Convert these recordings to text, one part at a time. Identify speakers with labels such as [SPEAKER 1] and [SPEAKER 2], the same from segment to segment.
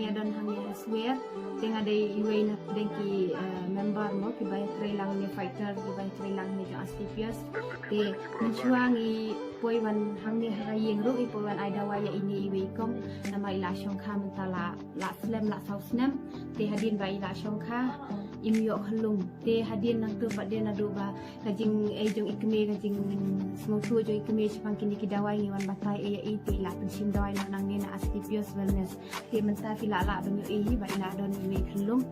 [SPEAKER 1] ya don hang ya swear dengan ada iway na dengki member mo ki bay trelang ni fighter ki bay trelang ni astipias te menchuang i poiwan hang ni hayeng ru i poiwan ai dawaya ini iway kom nama ila shongkha mentala la slam la sausnam te hadin bay ila shongkha imyo khalung te hadin nang tu badin adu ba kajing ejong ikme kajing semutu jo ikme chipang kini ki dawai ni wan batai e ite la pensim dawai nang ni na astipios wellness te menta ki la la banyo e ba ila don iwe khalung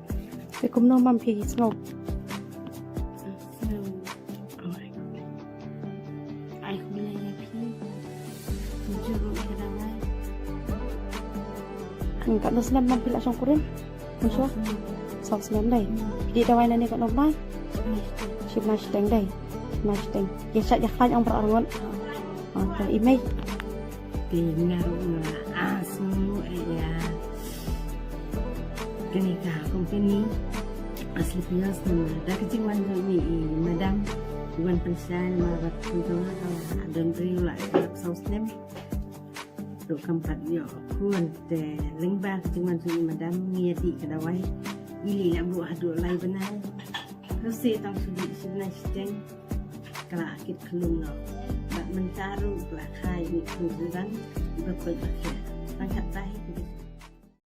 [SPEAKER 2] te kum no mam phi smoke
[SPEAKER 1] ai khula ya phi juru ke dawai
[SPEAKER 2] kat no slam mam phi la song kurin musuh sau slam đây đi đâu ai này còn đâu mai chụp mai đánh đây mai đánh ya sak ya khan ong perangon dan email
[SPEAKER 3] di ngaruh asu ya kenika company asli pias nama dah kecil wan ni madam wan pensan marat tu dan beriu lah saus nem do kampat yo kun te lengba kecil wan tu madam ngiati kedawai ili nak buat aduk lai benar rasa tang sudi sebenarnya sedang kalau akit kelung no bak mentaru bak khai ni kuzuran berperbakit angkat tahi